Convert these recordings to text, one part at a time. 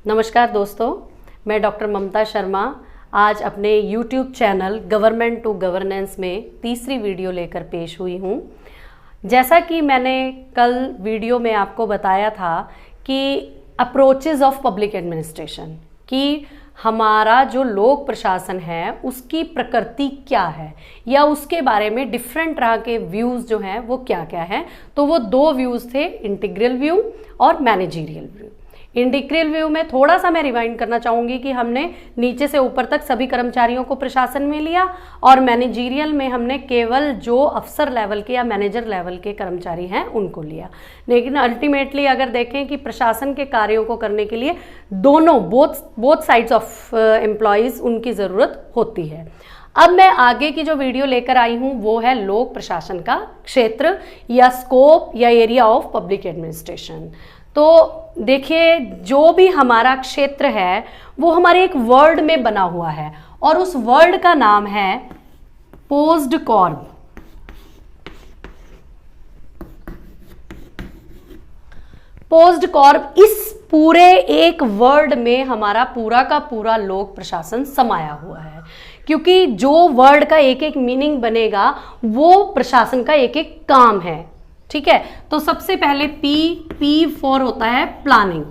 नमस्कार दोस्तों, मैं डॉक्टर ममता शर्मा आज अपने YouTube channel government to governance में तीसरी वीडियो लेकर पेश हुई हूँ। जैसा कि मैंने कल वीडियो में आपको बताया था कि अप्रोचेस ऑफ पब्लिक एडमिनिस्ट्रेशन, कि हमारा जो लोक प्रशासन है उसकी प्रकृति क्या है या उसके बारे में डिफरेंट तरह के व्यूज़ जो हैं वो क्या क्या हैं। तो वो दो व्यूज़ थे, इंटीग्रल व्यू और मैनेजरियल व्यू। इंटीग्रल व्यू में थोड़ा सा मैं रिवाइंड करना चाहूँगी कि हमने नीचे से ऊपर तक सभी कर्मचारियों को प्रशासन में लिया और मैनेजरियल में हमने केवल जो अफसर लेवल के या मैनेजर लेवल के कर्मचारी हैं उनको लिया। लेकिन अल्टीमेटली अगर देखें कि प्रशासन के कार्यों को करने के लिए दोनों बोथ साइड्स ऑफ एम्प्लॉयज़ उनकी ज़रूरत होती है। अब मैं आगे की जो वीडियो लेकर आई हूँ वो है लोक प्रशासन का क्षेत्र या स्कोप या एरिया ऑफ पब्लिक एडमिनिस्ट्रेशन। तो देखिए, जो भी हमारा क्षेत्र है वो हमारे एक वर्ड में बना हुआ है और उस वर्ड का नाम है पोस्ड कॉर्प। पोस्ड कॉर्प, इस पूरे एक वर्ड में हमारा पूरा का पूरा लोक प्रशासन समाया हुआ है, क्योंकि जो वर्ड का एक एक मीनिंग बनेगा वो प्रशासन का एक एक काम है। ठीक है, तो सबसे पहले पी फॉर होता है प्लानिंग।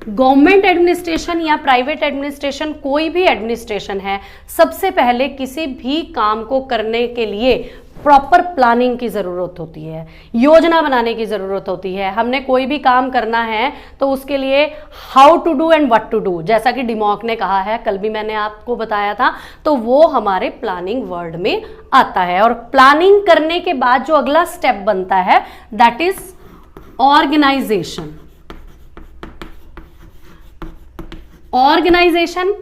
गवर्नमेंट एडमिनिस्ट्रेशन या प्राइवेट एडमिनिस्ट्रेशन, कोई भी एडमिनिस्ट्रेशन है, सबसे पहले किसी भी काम को करने के लिए प्रॉपर प्लानिंग की ज़रूरत होती है, योजना बनाने की ज़रूरत होती है। हमने कोई भी काम करना है तो उसके लिए how to do and what to do, जैसा कि डिमॉक ने कहा है, कल भी मैंने आपको बताया था, तो वो हमारे प्लानिंग वर्ड में आता है। और प्लानिंग करने के बाद जो अगला स्टेप बनता है दैट इज ऑर्गेनाइजेशन। ऑर्गेनाइजेशन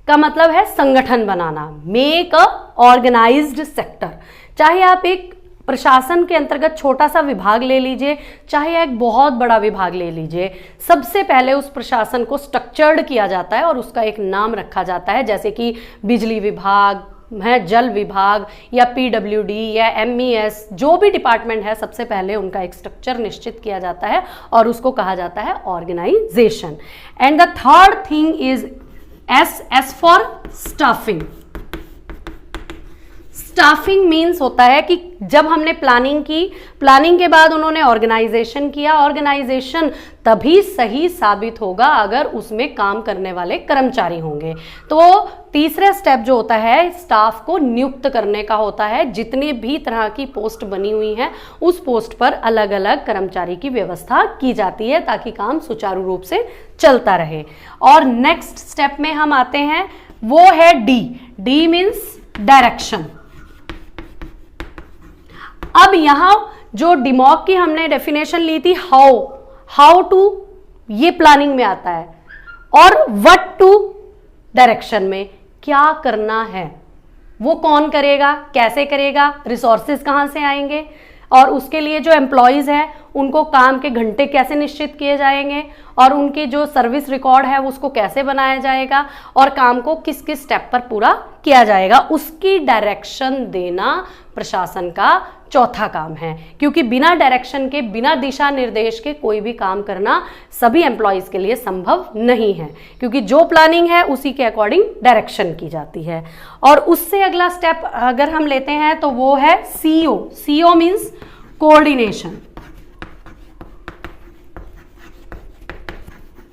का मतलब है संगठन बनाना, मेक अ ऑर्गेनाइज्ड सेक्टर। चाहे आप एक प्रशासन के अंतर्गत छोटा सा विभाग ले लीजिए, चाहे एक बहुत बड़ा विभाग ले लीजिए, सबसे पहले उस प्रशासन को स्ट्रक्चर्ड किया जाता है और उसका एक नाम रखा जाता है, जैसे कि बिजली विभाग है, जल विभाग या पीडब्ल्यूडी या एमईएस, जो भी डिपार्टमेंट है सबसे पहले उनका एक स्ट्रक्चर निश्चित किया जाता है और उसको कहा जाता है organisation. And the third thing is S for staffing. Staffing means होता है कि जब हमने प्लानिंग की, प्लानिंग के बाद उन्होंने ऑर्गेनाइजेशन किया, ऑर्गेनाइजेशन तभी सही साबित होगा अगर उसमें काम करने वाले कर्मचारी होंगे। तो तीसरा स्टेप जो होता है स्टाफ को नियुक्त करने का होता है। जितने भी तरह की पोस्ट बनी हुई हैं उस पोस्ट पर अलग अलग कर्मचारी की व्यवस्था की जाती है ताकि काम सुचारू रूप से चलता रहे। और नेक्स्ट स्टेप में हम आते हैं, वो है डी मीन्स डायरेक्शन। अब यहां जो डिमॉक की हमने डेफिनेशन ली थी हाउ टू, ये प्लानिंग में आता है, और व्हाट टू डायरेक्शन में क्या करना है, वो कौन करेगा, कैसे करेगा, रिसोर्सेज कहां से आएंगे, और उसके लिए जो एम्प्लॉयज़ हैं उनको काम के घंटे कैसे निश्चित किए जाएंगे और उनके जो सर्विस रिकॉर्ड है उसको कैसे बनाया जाएगा और काम को किस किस स्टेप पर पूरा किया जाएगा, उसकी डायरेक्शन देना प्रशासन का चौथा काम है। क्योंकि बिना डायरेक्शन के, बिना दिशा निर्देश के कोई भी काम करना सभी एम्प्लॉयज़ के लिए संभव नहीं है, क्योंकि जो प्लानिंग है उसी के अकॉर्डिंग डायरेक्शन की जाती है। और उससे अगला स्टेप अगर हम लेते हैं तो वो है सीओ मीन्स कोऑर्डिनेशन।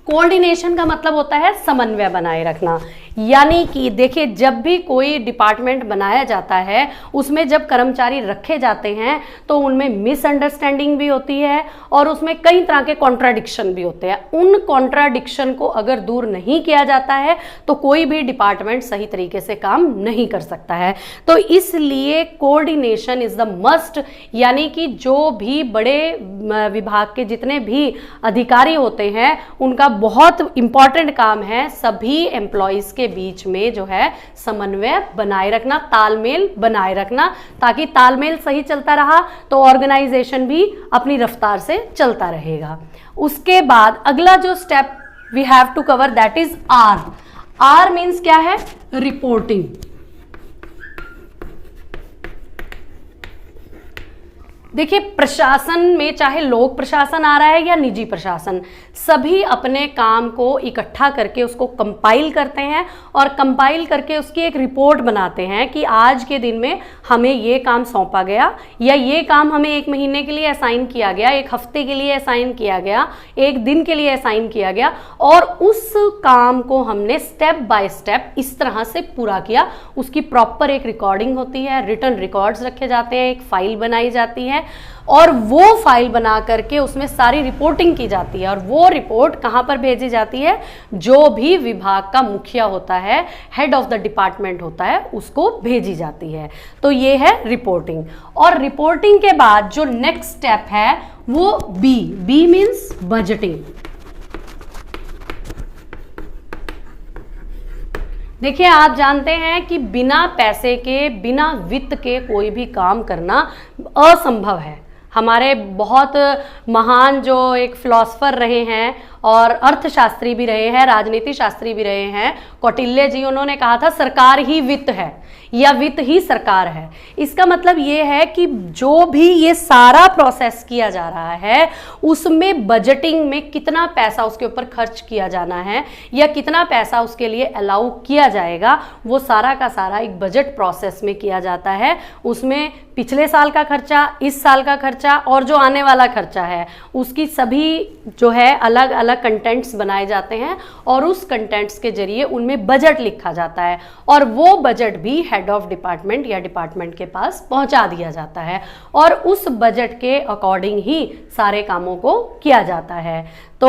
कोऑर्डिनेशन का मतलब होता है समन्वय बनाए रखना। यानी कि देखिए, जब भी कोई डिपार्टमेंट बनाया जाता है उसमें जब कर्मचारी रखे जाते हैं तो उनमें मिसअंडरस्टैंडिंग भी होती है और उसमें कई तरह के कॉन्ट्राडिक्शन भी होते हैं। उन कॉन्ट्राडिक्शन को अगर दूर नहीं किया जाता है तो कोई भी डिपार्टमेंट सही तरीके से काम नहीं कर सकता है। तो इसलिए कोऑर्डिनेशन इज द मस्ट, यानी कि जो भी बड़े विभाग के जितने भी अधिकारी होते हैं उनका बहुत इंपॉर्टेंट काम है सभी एम्प्लॉयज़ के बीच में जो है समन्वय बनाए रखना, तालमेल बनाए रखना, ताकि तालमेल सही चलता रहा तो ऑर्गेनाइजेशन भी अपनी रफ्तार से चलता रहेगा। उसके बाद अगला जो step we have to cover that is R means क्या है, रिपोर्टिंग। देखिए, प्रशासन में चाहे लोक प्रशासन आ रहा है या निजी प्रशासन, सभी अपने काम को इकट्ठा करके उसको कंपाइल करते हैं और कंपाइल करके उसकी एक रिपोर्ट बनाते हैं कि आज के दिन में हमें ये काम सौंपा गया या ये काम हमें 1 महीने के लिए असाइन किया गया, 1 हफ्ते के लिए असाइन किया गया, 1 दिन के लिए असाइन किया गया और उस काम को हमने स्टेप बाय स्टेप इस तरह से पूरा किया। उसकी प्रॉपर एक रिकॉर्डिंग होती है, रिटन रिकॉर्ड्स रखे जाते हैं, एक फाइल बनाई जाती है और वो फाइल बना करके उसमें सारी रिपोर्टिंग की जाती है और वो रिपोर्ट कहाँ पर भेजी जाती है, जो भी विभाग का मुखिया होता है, हेड ऑफ द डिपार्टमेंट होता है, उसको भेजी जाती है। तो ये है रिपोर्टिंग। और रिपोर्टिंग के बाद जो नेक्स्ट स्टेप है वो बी मीन्स बजटिंग। देखिए, आप जानते हैं कि बिना पैसे के, बिना वित्त के कोई भी काम करना असंभव है। हमारे बहुत महान जो एक फिलोसफर रहे हैं और अर्थशास्त्री भी रहे हैं, राजनीति शास्त्री भी रहे हैं, कौटिल्य जी, उन्होंने कहा था सरकार ही वित्त है या वित्त ही सरकार है। इसका मतलब ये है कि जो भी ये सारा प्रोसेस किया जा रहा है उसमें बजटिंग में कितना पैसा उसके ऊपर खर्च किया जाना है या कितना पैसा उसके लिए अलाउ किया जाएगा, वो सारा का सारा एक बजट प्रोसेस में किया जाता है। उसमें पिछले साल का खर्चा, इस साल का खर्चा और जो आने वाला खर्चा है उसकी सभी जो है अलग अलग कंटेंट्स बनाए जाते हैं और उस कंटेंट्स के जरिए उनमें बजट लिखा जाता है और वो बजट भी हेड ऑफ डिपार्टमेंट या डिपार्टमेंट के पास पहुंचा दिया जाता है और उस बजट के अकॉर्डिंग ही सारे कामों को किया जाता है। तो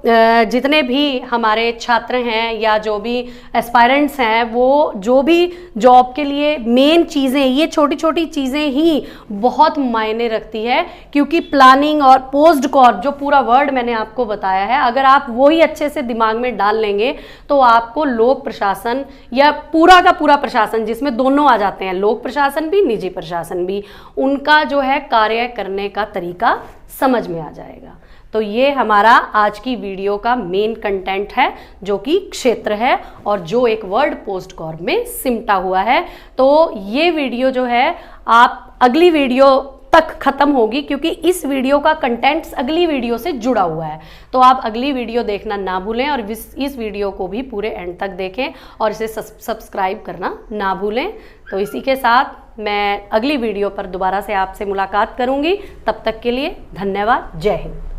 जितने भी हमारे छात्र हैं या जो भी एस्पायरेंट्स हैं, वो जो भी जॉब के लिए मेन चीज़ें, ये छोटी छोटी चीज़ें ही बहुत मायने रखती है, क्योंकि प्लानिंग और पोस्ट कॉर्प जो पूरा वर्ड मैंने आपको बताया है, अगर आप वो ही अच्छे से दिमाग में डाल लेंगे तो आपको लोक प्रशासन या पूरा का पूरा प्रशासन, जिसमें दोनों आ जाते हैं, लोक प्रशासन भी निजी प्रशासन भी, उनका जो है कार्य करने का तरीका समझ में आ जाएगा। तो ये हमारा आज की वीडियो का मेन कंटेंट है, जो कि क्षेत्र है और जो एक वर्ड पोस्ट कॉर्प में सिमटा हुआ है। तो ये वीडियो जो है आप अगली वीडियो तक खत्म होगी, क्योंकि इस वीडियो का कंटेंट्स अगली वीडियो से जुड़ा हुआ है। तो आप अगली वीडियो देखना ना भूलें और इस वीडियो को भी पूरे एंड तक देखें और इसे सब्सक्राइब करना ना भूलें। तो इसी के साथ मैं अगली वीडियो पर दोबारा से आपसे मुलाकात करूंगी। तब तक के लिए धन्यवाद। जय हिंद।